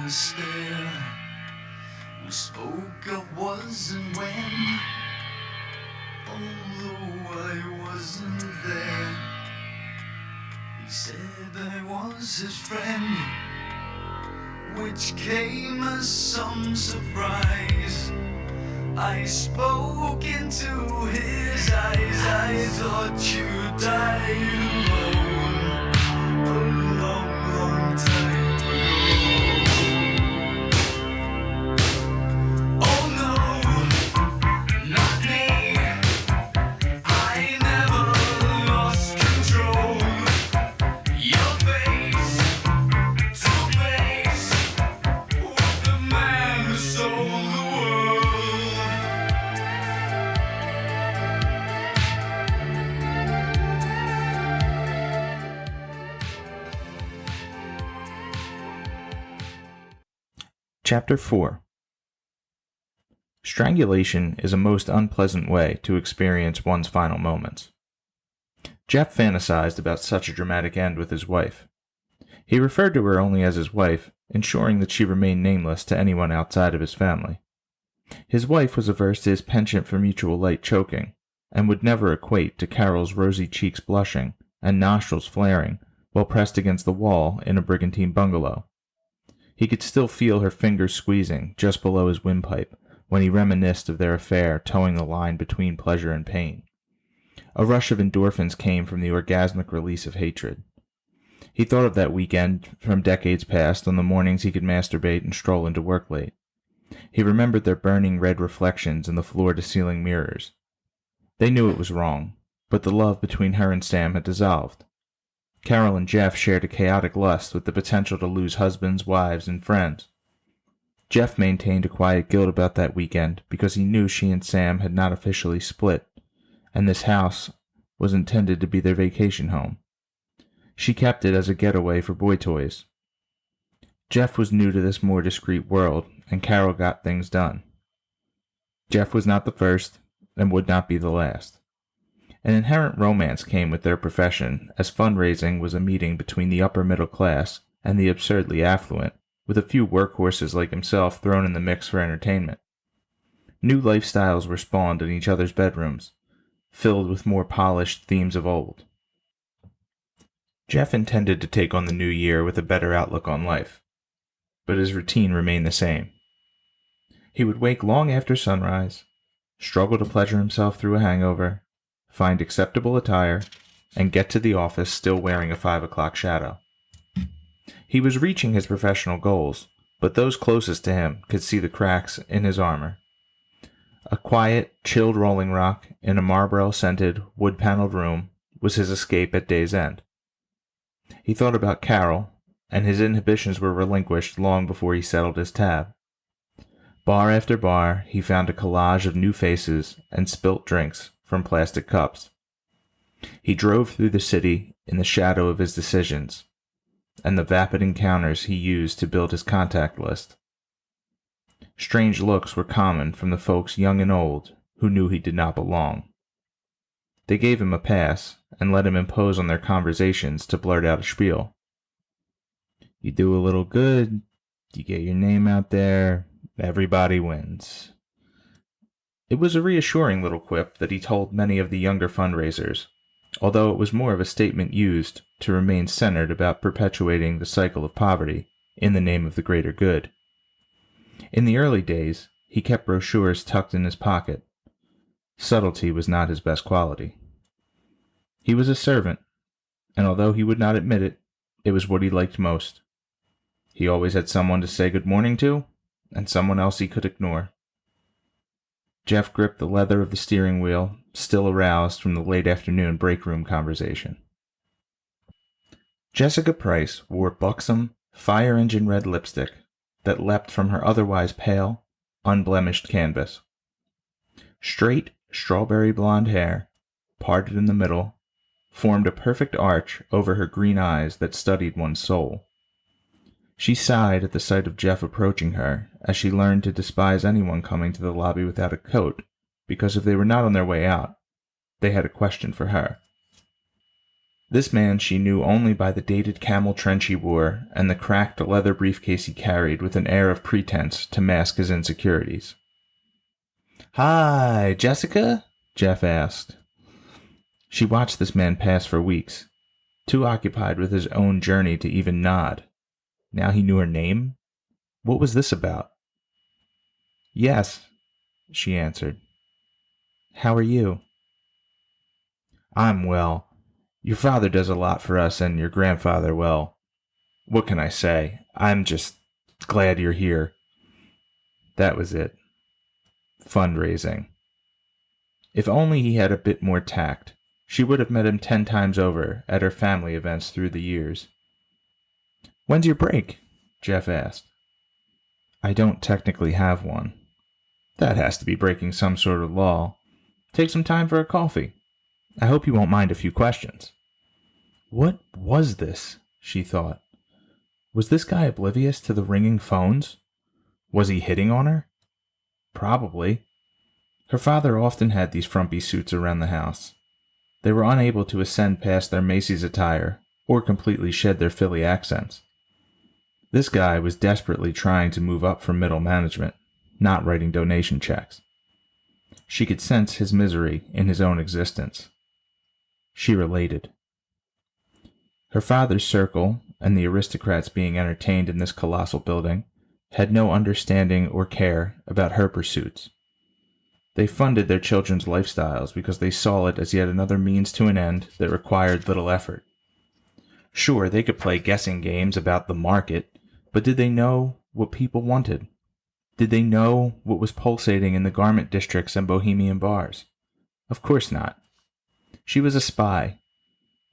was there. We spoke of was and when, although I wasn't there. He said I was his friend, which came as some surprise. I spoke into his eyes. I thought you died alone a long, long time ago. Oh no, not me. I never lost control. Your face to face with the man who sold the world. Chapter 4. Strangulation is a most unpleasant way to experience one's final moments. Jeff fantasized about such a dramatic end with his wife. He referred to her only as his wife, ensuring that she remained nameless to anyone outside of his family. His wife was averse to his penchant for mutual light choking, and would never equate to Carol's rosy cheeks blushing and nostrils flaring while pressed against the wall in a brigantine bungalow. He could still feel her fingers squeezing just below his windpipe when he reminisced of their affair towing the line between pleasure and pain. A rush of endorphins came from the orgasmic release of hatred. He thought of that weekend from decades past on the mornings he could masturbate and stroll into work late. He remembered their burning red reflections in the floor-to-ceiling mirrors. They knew it was wrong, but the love between her and Sam had dissolved. Carol and Jeff shared a chaotic lust with the potential to lose husbands, wives, and friends. Jeff maintained a quiet guilt about that weekend because he knew she and Sam had not officially split, and this house was intended to be their vacation home. She kept it as a getaway for boy toys. Jeff was new to this more discreet world, and Carol got things done. Jeff was not the first, and would not be the last. An inherent romance came with their profession, as fundraising was a meeting between the upper middle class and the absurdly affluent, with a few workhorses like himself thrown in the mix for entertainment. New lifestyles were spawned in each other's bedrooms, filled with more polished themes of old. Jeff intended to take on the new year with a better outlook on life, but his routine remained the same. He would wake long after sunrise, struggle to pleasure himself through a hangover, find acceptable attire, and get to the office still wearing a 5 o'clock shadow. He was reaching his professional goals, but those closest to him could see the cracks in his armor. A quiet, chilled Rolling Rock in a Marlboro-scented, wood-paneled room was his escape at day's end. He thought about Carol, and his inhibitions were relinquished long before he settled his tab. Bar after bar, he found a collage of new faces and spilt drinks from plastic cups. He drove through the city in the shadow of his decisions, and the vapid encounters he used to build his contact list. Strange looks were common from the folks young and old who knew he did not belong. They gave him a pass and let him impose on their conversations to blurt out a spiel. You do a little good, you get your name out there, everybody wins. It was a reassuring little quip that he told many of the younger fundraisers, although it was more of a statement used to remain centered about perpetuating the cycle of poverty in the name of the greater good. In the early days, he kept brochures tucked in his pocket. Subtlety was not his best quality. He was a servant, and although he would not admit it, it was what he liked most. He always had someone to say good morning to, and someone else he could ignore. Jeff gripped the leather of the steering wheel, still aroused from the late afternoon break-room conversation. Jessica Price wore buxom, fire-engine red lipstick that leapt from her otherwise pale, unblemished canvas. Straight, strawberry blonde hair, parted in the middle, formed a perfect arch over her green eyes that studied one's soul. She sighed at the sight of Jeff approaching her, as she learned to despise anyone coming to the lobby without a coat, because if they were not on their way out, they had a question for her. This man she knew only by the dated camel trench he wore and the cracked leather briefcase he carried with an air of pretense to mask his insecurities. "Hi, Jessica?" Jeff asked. She watched this man pass for weeks, too occupied with his own journey to even nod. Now he knew her name? What was this about? "Yes," she answered. "How are you?" "I'm well. Your father does a lot for us, and your grandfather, well, what can I say? I'm just glad you're here." That was it. Fundraising. If only he had a bit more tact, she would have met him 10 times over at her family events through the years. "When's your break?" Jeff asked. "I don't technically have one." "That has to be breaking some sort of law. Take some time for a coffee. I hope you won't mind a few questions." What was this? She thought. Was this guy oblivious to the ringing phones? Was he hitting on her? Probably. Her father often had these frumpy suits around the house. They were unable to ascend past their Macy's attire or completely shed their Philly accents. This guy was desperately trying to move up from middle management, not writing donation checks. She could sense his misery in his own existence. She related. Her father's circle, and the aristocrats being entertained in this colossal building, had no understanding or care about her pursuits. They funded their children's lifestyles because they saw it as yet another means to an end that required little effort. Sure, they could play guessing games about the market, but did they know what people wanted? Did they know what was pulsating in the garment districts and bohemian bars? Of course not. She was a spy,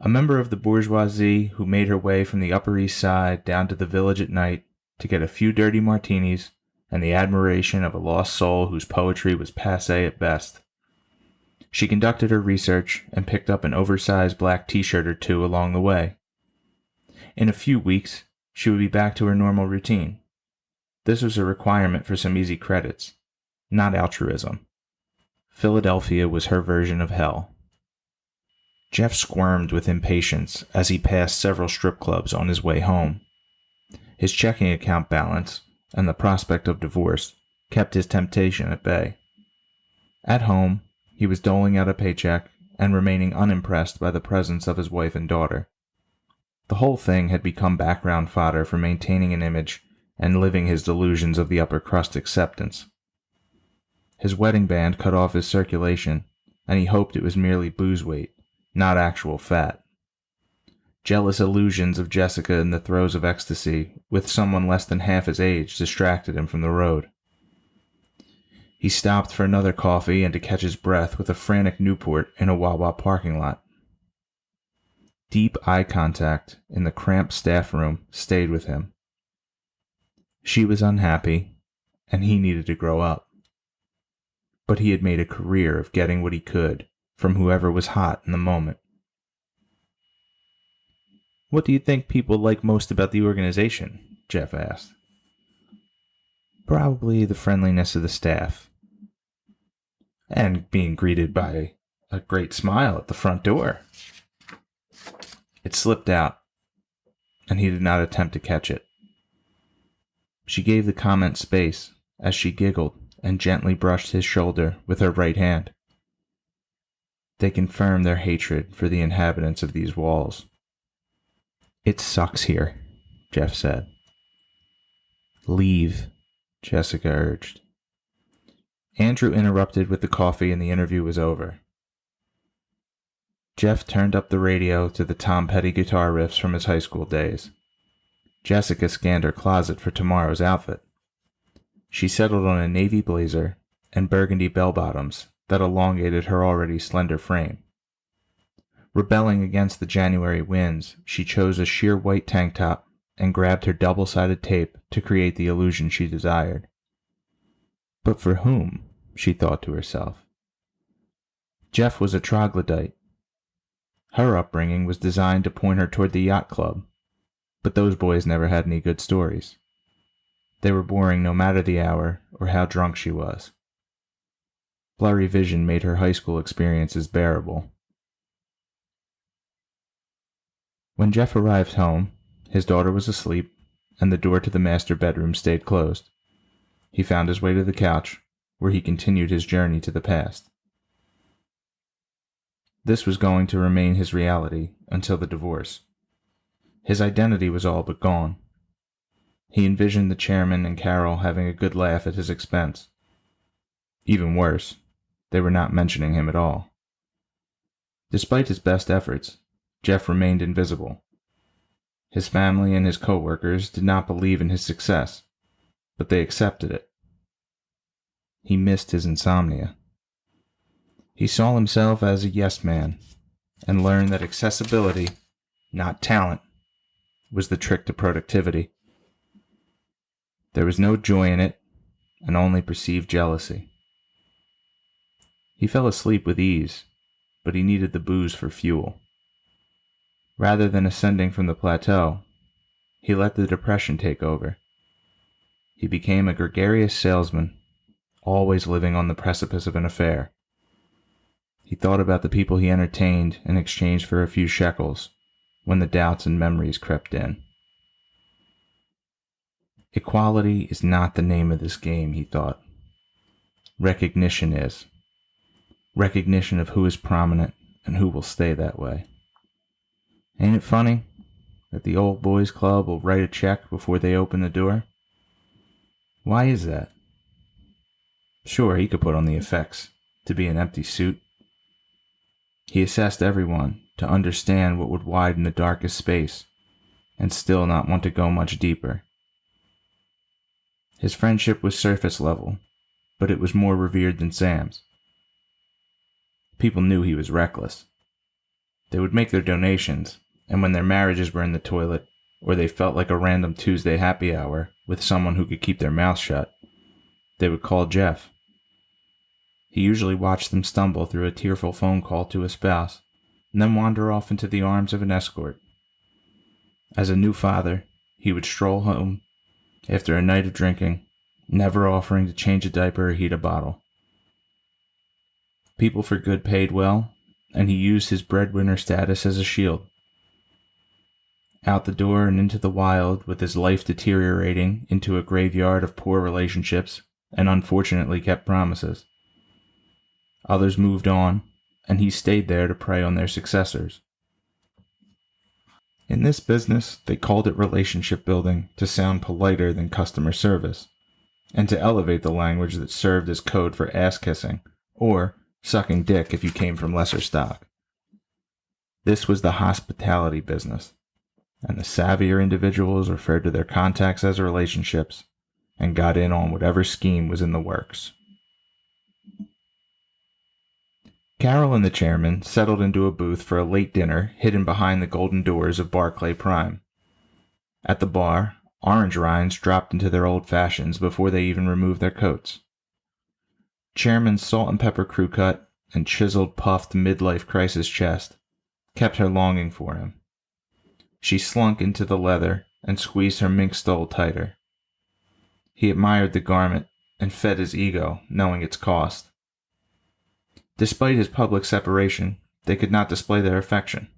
a member of the bourgeoisie who made her way from the Upper East Side down to the Village at night to get a few dirty martinis and the admiration of a lost soul whose poetry was passé at best. She conducted her research and picked up an oversized black t-shirt or two along the way. In a few weeks, she would be back to her normal routine. This was a requirement for some easy credits, not altruism. Philadelphia was her version of hell. Jeff squirmed with impatience as he passed several strip clubs on his way home. His checking account balance and the prospect of divorce kept his temptation at bay. At home, he was doling out a paycheck and remaining unimpressed by the presence of his wife and daughter. The whole thing had become background fodder for maintaining an image and living his delusions of the upper crust acceptance. His wedding band cut off his circulation, and he hoped it was merely booze weight, not actual fat. Jealous illusions of Jessica in the throes of ecstasy with someone less than half his age distracted him from the road. He stopped for another coffee and to catch his breath with a frantic Newport in a Wawa parking lot. Deep eye contact in the cramped staff room stayed with him. She was unhappy, and he needed to grow up. But he had made a career of getting what he could from whoever was hot in the moment. "What do you think people like most about the organization?" Jeff asked. "Probably the friendliness of the staff. And being greeted by a great smile at the front door." It slipped out, and he did not attempt to catch it. She gave the comment space as she giggled and gently brushed his shoulder with her right hand. They confirmed their hatred for the inhabitants of these walls. "It sucks here," Jeff said. "Leave," Jessica urged. Andrew interrupted with the coffee and the interview was over. Jeff turned up the radio to the Tom Petty guitar riffs from his high school days. Jessica scanned her closet for tomorrow's outfit. She settled on a navy blazer and burgundy bell-bottoms that elongated her already slender frame. Rebelling against the January winds, she chose a sheer white tank top and grabbed her double-sided tape to create the illusion she desired. But for whom? She thought to herself. Jeff was a troglodyte. Her upbringing was designed to point her toward the yacht club, but those boys never had any good stories. They were boring no matter the hour or how drunk she was. Blurry vision made her high school experiences bearable. When Jeff arrived home, his daughter was asleep, and the door to the master bedroom stayed closed. He found his way to the couch, where he continued his journey to the past. This was going to remain his reality until the divorce. His identity was all but gone. He envisioned the chairman and Carol having a good laugh at his expense. Even worse, they were not mentioning him at all. Despite his best efforts, Jeff remained invisible. His family and his co-workers did not believe in his success, but they accepted it. He missed his insomnia. He saw himself as a yes man and learned that accessibility, not talent, was the trick to productivity. There was no joy in it, and only perceived jealousy. He fell asleep with ease, but he needed the booze for fuel. Rather than ascending from the plateau, he let the depression take over. He became a gregarious salesman, always living on the precipice of an affair. He thought about the people he entertained in exchange for a few shekels when the doubts and memories crept in. Equality is not the name of this game, he thought. Recognition is. Recognition of who is prominent and who will stay that way. Ain't it funny that the old boys club will write a check before they open the door? Why is that? Sure, he could put on the effects to be an empty suit. He assessed everyone to understand what would widen the darkest space and still not want to go much deeper. His friendship was surface level, but it was more revered than Sam's. People knew he was reckless. They would make their donations, and when their marriages were in the toilet, or they felt like a random Tuesday happy hour with someone who could keep their mouth shut, they would call Jeff. He usually watched them stumble through a tearful phone call to a spouse, and then wander off into the arms of an escort. As a new father, he would stroll home after a night of drinking, never offering to change a diaper or heat a bottle. People for good paid well, and he used his breadwinner status as a shield. Out the door and into the wild, with his life deteriorating into a graveyard of poor relationships and unfortunately kept promises. Others moved on, and he stayed there to prey on their successors. In this business, they called it relationship building to sound politer than customer service, and to elevate the language that served as code for ass-kissing, or sucking dick if you came from lesser stock. This was the hospitality business, and the savvier individuals referred to their contacts as relationships, and got in on whatever scheme was in the works. Carol and the chairman settled into a booth for a late dinner hidden behind the golden doors of Barclay Prime. At the bar, orange rinds dropped into their old fashions before they even removed their coats. Chairman's salt and pepper crew cut and chiseled, puffed midlife crisis chest kept her longing for him. She slunk into the leather and squeezed her mink stole tighter. He admired the garment and fed his ego, knowing its cost. Despite his public separation, they could not display their affection.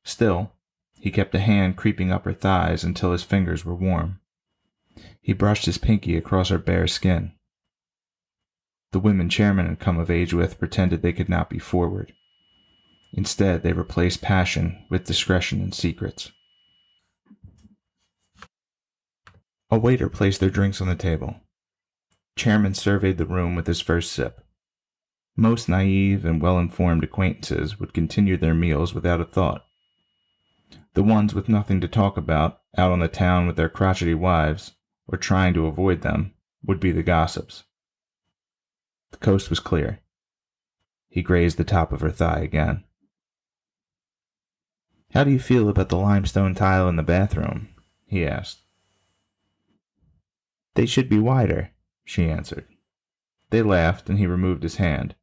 Still, he kept a hand creeping up her thighs until his fingers were warm. He brushed his pinky across her bare skin. The women chairman had come of age with pretended they could not be forward. Instead, they replaced passion with discretion and secrets. A waiter placed their drinks on the table. Chairman surveyed the room with his first sip. Most naive and well-informed acquaintances would continue their meals without a thought. The ones with nothing to talk about, out on the town with their crotchety wives, or trying to avoid them, would be the gossips. The coast was clear. He grazed the top of her thigh again. "How do you feel about the limestone tile in the bathroom?" he asked. "They should be wider," she answered. They laughed, and he removed his hand.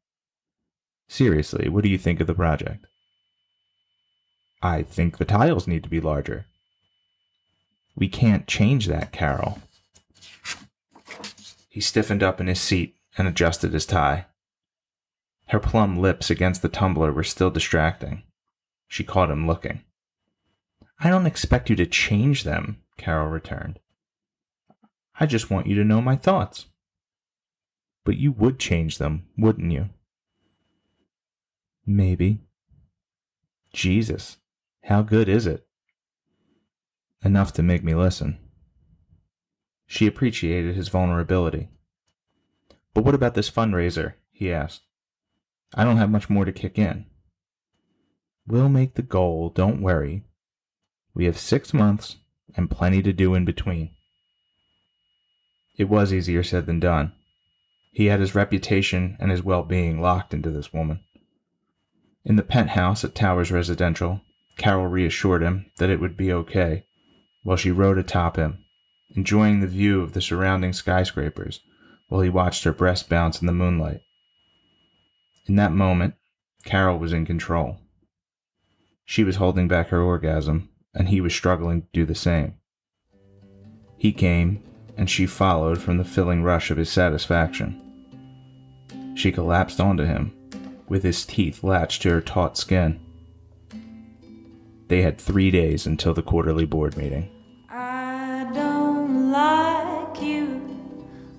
"Seriously, what do you think of the project?" "I think the tiles need to be larger." "We can't change that, Carol." He stiffened up in his seat and adjusted his tie. Her plump lips against the tumbler were still distracting. She caught him looking. I don't expect you to change them, Carol returned. I just want you to know my thoughts. But you would change them, wouldn't you? Maybe. Jesus, how good is it? Enough to make me listen. She appreciated his vulnerability. But what about this fundraiser? He asked. I don't have much more to kick in. We'll make the goal, don't worry. We have 6 months and plenty to do in between. It was easier said than done. He had his reputation and his well-being locked into this woman. In the penthouse at Towers Residential, Carol reassured him that it would be okay, while she rode atop him, enjoying the view of the surrounding skyscrapers while he watched her breast bounce in the moonlight. In that moment, Carol was in control. She was holding back her orgasm, and he was struggling to do the same. He came, and she followed from the filling rush of his satisfaction. She collapsed onto him, with his teeth latched to her taut skin. They had 3 days until the quarterly board meeting. I don't like you,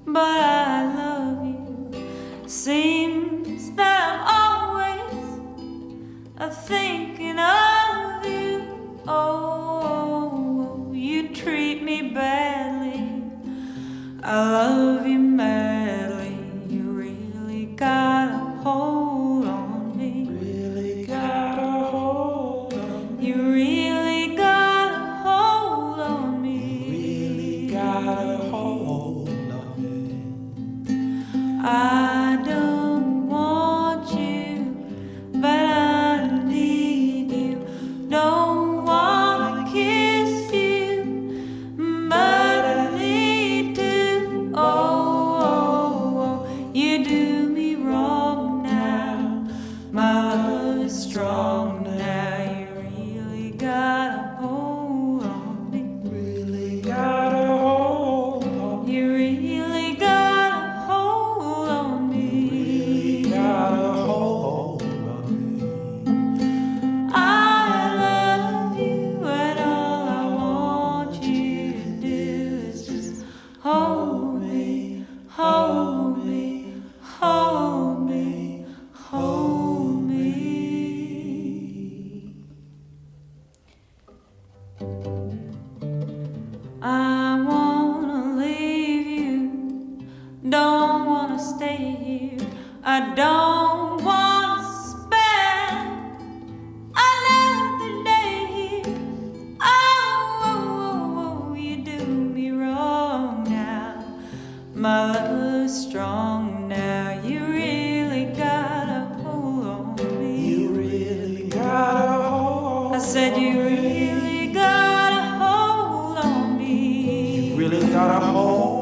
but I love you. Seems that I'm always thinking of you. Oh, you treat me badly. I love you madly. You really got a hold on me. Really got a hold on me. You really got a hold on me. Really got a hold on me. I don't want you, but I need you. Don't wanna kiss you, but I need to. Oh, you do me wrong now. My love is strong now. You really got a hold on me. Really got a hold on me. You really got a hold on me. Really got a hold on me. I love you, and all I want you to do is just hold me, hold me, hold me, hold me. I wanna leave you, don't wanna stay here. I don't wanna spend another day here. Oh, you do me wrong now. My love's strong now. You really got a hold on me. You really got a hold. I said you really got a hold on me. Really got a hold